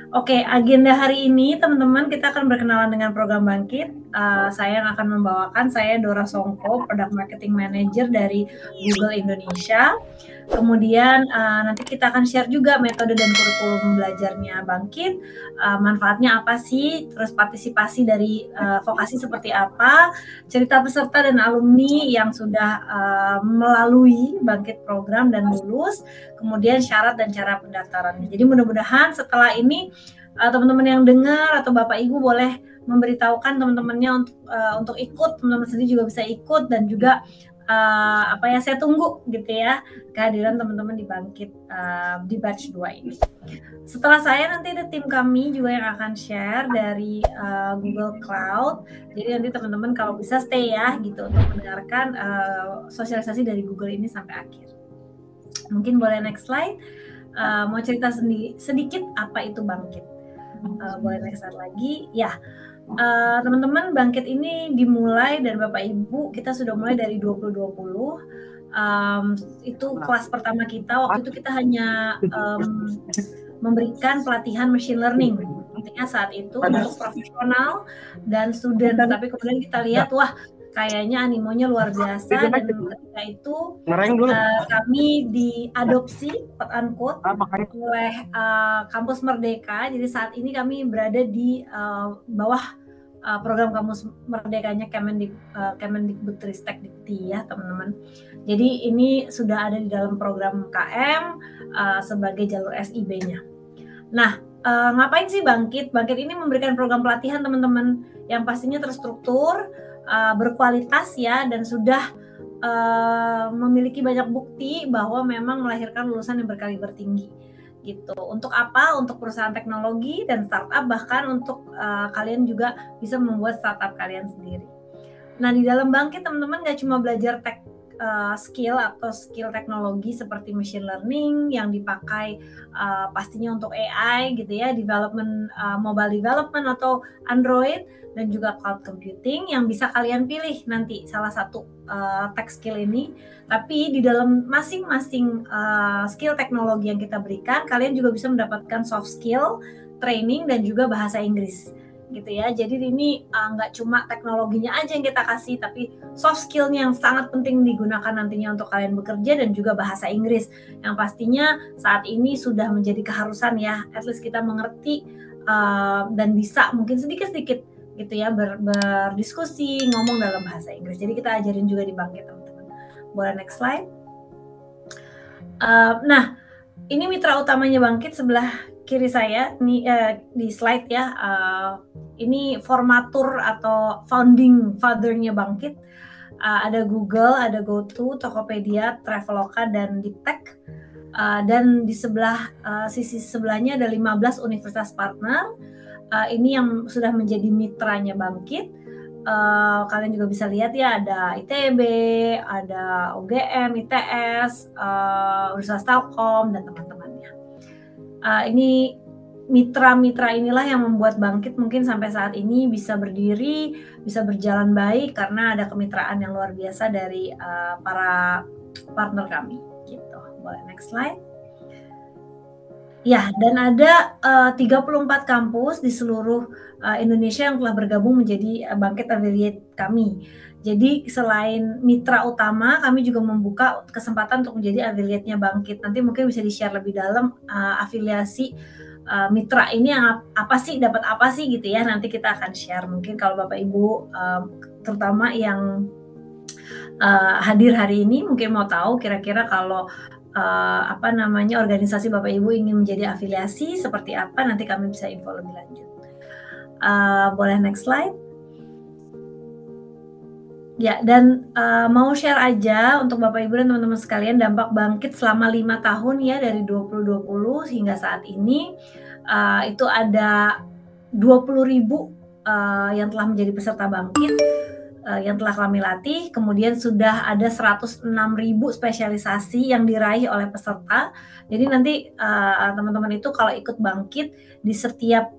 Oke, agenda hari ini teman-teman kita akan berkenalan dengan program Bangkit. Saya yang akan membawakan, saya Dora Songko, Product Marketing Manager dari Google Indonesia. Kemudian nanti kita akan share juga metode dan kurikulum belajarnya Bangkit, manfaatnya apa sih, terus partisipasi dari vokasi seperti apa, cerita peserta dan alumni yang sudah melalui Bangkit program dan lulus, kemudian syarat dan cara pendaftarannya. Jadi mudah-mudahan setelah ini teman-teman yang dengar atau Bapak Ibu boleh memberitahukan teman-temannya untuk ikut, teman-teman sendiri juga bisa ikut dan juga saya tunggu gitu ya kehadiran teman-teman di Bangkit di batch 2 ini. Setelah saya nanti ada tim kami juga yang akan share dari Google Cloud. Jadi nanti teman-teman kalau bisa stay ya gitu untuk mendengarkan sosialisasi dari Google ini sampai akhir. Mungkin boleh next slide. Mau cerita sedikit apa itu Bangkit. Boleh next slide lagi. Ya, teman-teman Bangkit ini dimulai dan Bapak Ibu kita sudah mulai dari 2020. Itu kelas pertama kita. Waktu itu kita hanya memberikan pelatihan machine learning. Artinya saat itu untuk profesional dan student. Tapi kemudian kita lihat, wah kayaknya animonya luar biasa dan ketika itu kami diadopsi quote unquote oleh Kampus Merdeka. Jadi saat ini kami berada di bawah program Kampus Merdekanya Kemendikbudristek Dikti ya teman-teman. Jadi ini sudah ada di dalam program KM sebagai jalur SIB-nya. Nah, ngapain sih Bangkit? Bangkit ini memberikan program pelatihan teman-teman yang pastinya terstruktur, berkualitas ya, dan sudah memiliki banyak bukti bahwa memang melahirkan lulusan yang berkaliber tinggi gitu. Untuk apa? Untuk perusahaan teknologi dan startup, bahkan untuk kalian juga bisa membuat startup kalian sendiri. Nah, di dalam Bangkit teman-teman nggak cuma belajar skill atau skill teknologi seperti machine learning yang dipakai pastinya untuk AI gitu ya, development mobile development atau Android, dan juga cloud computing yang bisa kalian pilih nanti salah satu tech skill ini. Tapi di dalam masing-masing skill teknologi yang kita berikan, kalian juga bisa mendapatkan soft skill, training, dan juga bahasa Inggris gitu ya. Jadi ini nggak cuma teknologinya aja yang kita kasih, tapi soft skill-nya yang sangat penting digunakan nantinya untuk kalian bekerja, dan juga bahasa Inggris yang pastinya saat ini sudah menjadi keharusan ya. At least kita mengerti dan bisa mungkin sedikit-sedikit gitu ya berdiskusi, ngomong dalam bahasa Inggris. Jadi kita ajarin juga di Bangkit teman-teman. Boleh next slide. Nah, ini mitra utamanya Bangkit sebelah kiri saya ini di slide ya. Ini formatur atau founding father-nya Bangkit. Ada Google, ada GoTo, Tokopedia, Traveloka, dan Deeptech. Dan di sebelah sisi sebelahnya ada 15 universitas partner. Ini yang sudah menjadi mitranya Bangkit. Kalian juga bisa lihat ya, ada ITB, ada UGM, ITS, Universitas Telkom, dan teman-temannya. Ini mitra-mitra inilah yang membuat Bangkit mungkin sampai saat ini bisa berdiri, bisa berjalan baik karena ada kemitraan yang luar biasa dari para partner kami gitu. Boleh next slide. Ya, dan ada 34 kampus di seluruh Indonesia yang telah bergabung menjadi Bangkit Affiliate kami. Jadi selain mitra utama, kami juga membuka kesempatan untuk menjadi affiliate-nya Bangkit. Nanti mungkin bisa di-share lebih dalam afiliasi mitra ini yang apa sih, dapat apa sih gitu ya. Nanti kita akan share. Mungkin kalau Bapak Ibu terutama yang hadir hari ini mungkin mau tahu kira-kira kalau organisasi Bapak Ibu ingin menjadi afiliasi seperti apa, nanti kami bisa info lebih lanjut. Boleh next slide. Ya, dan mau share aja untuk Bapak Ibu dan teman-teman sekalian dampak Bangkit selama 5 tahun ya, dari 2020 hingga saat ini. Itu ada 20.000 yang telah menjadi peserta Bangkit yang telah kami latih. Kemudian sudah ada 106.000 spesialisasi yang diraih oleh peserta. Jadi nanti teman-teman itu kalau ikut Bangkit di setiap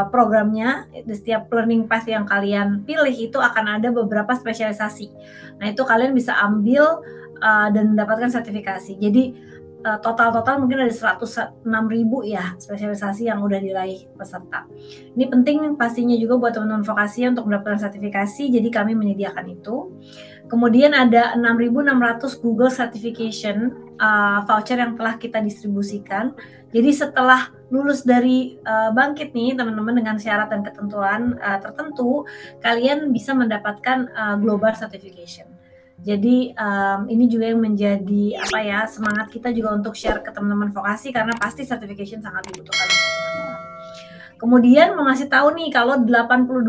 programnya, di setiap learning path yang kalian pilih itu akan ada beberapa spesialisasi. Nah itu kalian bisa ambil dan mendapatkan sertifikasi. Jadi total mungkin ada 106.000 ya spesialisasi yang udah diraih peserta. Ini penting pastinya juga buat teman-teman vokasi untuk mendapatkan sertifikasi, jadi kami menyediakan itu. Kemudian ada 6.600 Google Certification voucher yang telah kita distribusikan. Jadi setelah lulus dari Bangkit nih teman-teman dengan syarat dan ketentuan tertentu, kalian bisa mendapatkan Global Certification. Jadi ini juga yang menjadi semangat kita juga untuk share ke teman-teman vokasi karena pasti certification sangat dibutuhkan untuk teman-teman. Kemudian mau ngasih tahu nih kalau 82%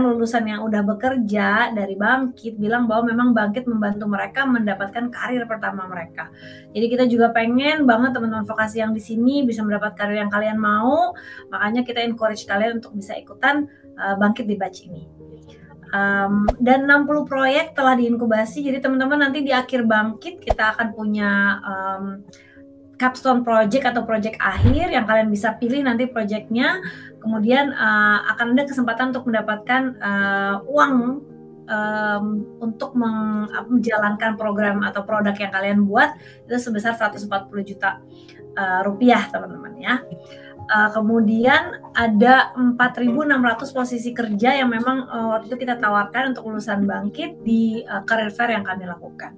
lulusan yang udah bekerja dari Bangkit bilang bahwa memang Bangkit membantu mereka mendapatkan karir pertama mereka. Jadi kita juga pengen banget teman-teman vokasi yang di sini bisa mendapat karir yang kalian mau, makanya kita encourage kalian untuk bisa ikutan Bangkit di batch ini. Dan 60 proyek telah diinkubasi, jadi teman-teman nanti di akhir Bangkit kita akan punya capstone project atau project akhir yang kalian bisa pilih nanti projectnya, kemudian akan ada kesempatan untuk mendapatkan uang untuk menjalankan program atau produk yang kalian buat itu sebesar 140 juta rupiah teman-teman ya. Kemudian ada 4.600 posisi kerja yang memang waktu itu kita tawarkan untuk lulusan Bangkit di career fair yang kami lakukan.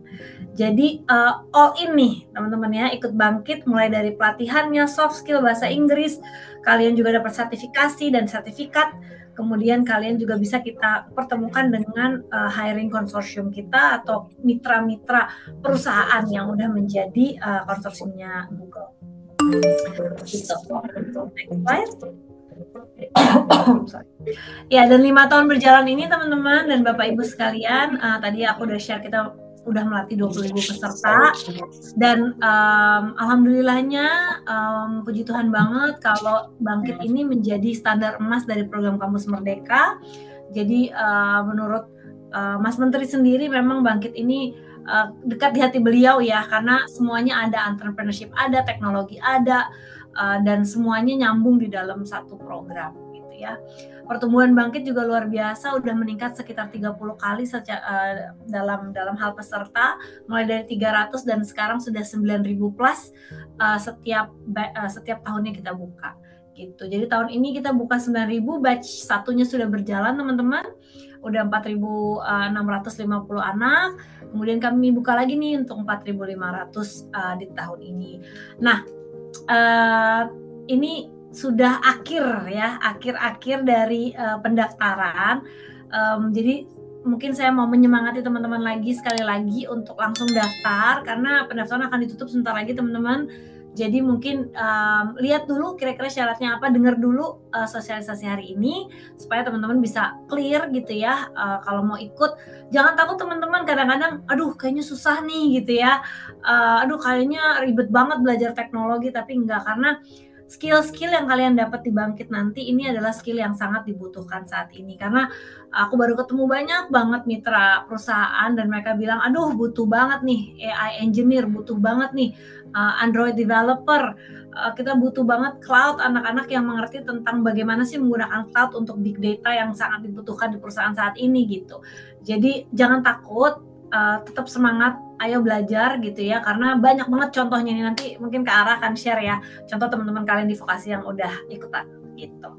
Jadi all in nih teman-teman ya, ikut Bangkit mulai dari pelatihannya, soft skill bahasa Inggris, kalian juga dapat sertifikasi dan sertifikat, kemudian kalian juga bisa kita pertemukan dengan hiring konsorsium kita atau mitra-mitra perusahaan yang udah menjadi konsorsiumnya Google. Gitu. Next slide. Ya, dan 5 tahun berjalan ini teman-teman dan Bapak Ibu sekalian, tadi aku udah share kita udah melatih 20.000 peserta dan alhamdulillahnya puji Tuhan banget kalau Bangkit ini menjadi standar emas dari program Kampus Merdeka. Jadi menurut Mas Menteri sendiri memang Bangkit ini dekat di hati beliau ya, karena semuanya ada, entrepreneurship ada, teknologi ada, dan semuanya nyambung di dalam satu program gitu ya. Pertumbuhan Bangkit juga luar biasa, udah meningkat sekitar 30 kali dalam hal peserta, mulai dari 300 dan sekarang sudah 9.000 plus setiap tahunnya kita buka gitu. Jadi tahun ini kita buka 9.000, batch satunya sudah berjalan teman-teman, udah 4.650 anak. Kemudian kami buka lagi nih untuk 4.500 di tahun ini. Nah, ini sudah akhir dari pendaftaran. Jadi mungkin saya mau menyemangati teman-teman lagi sekali lagi untuk langsung daftar karena pendaftaran akan ditutup sebentar lagi teman-teman. Jadi mungkin lihat dulu kira-kira syaratnya apa, dengar dulu sosialisasi hari ini supaya teman-teman bisa clear gitu ya. Kalau mau ikut, jangan takut teman-teman, kadang-kadang aduh kayaknya susah nih gitu ya, aduh kayaknya ribet banget belajar teknologi, tapi enggak, karena skill-skill yang kalian dapat di Bangkit nanti ini adalah skill yang sangat dibutuhkan saat ini. Karena aku baru ketemu banyak banget mitra perusahaan dan mereka bilang, aduh butuh banget nih AI engineer, butuh banget nih Android developer, kita butuh banget cloud, anak-anak yang mengerti tentang bagaimana sih menggunakan cloud untuk big data yang sangat dibutuhkan di perusahaan saat ini gitu. Jadi jangan takut, tetap semangat, ayo belajar gitu ya, karena banyak banget contohnya nih, nanti mungkin Kak Ara akan share ya contoh teman-teman kalian di vokasi yang udah ikutan gitu.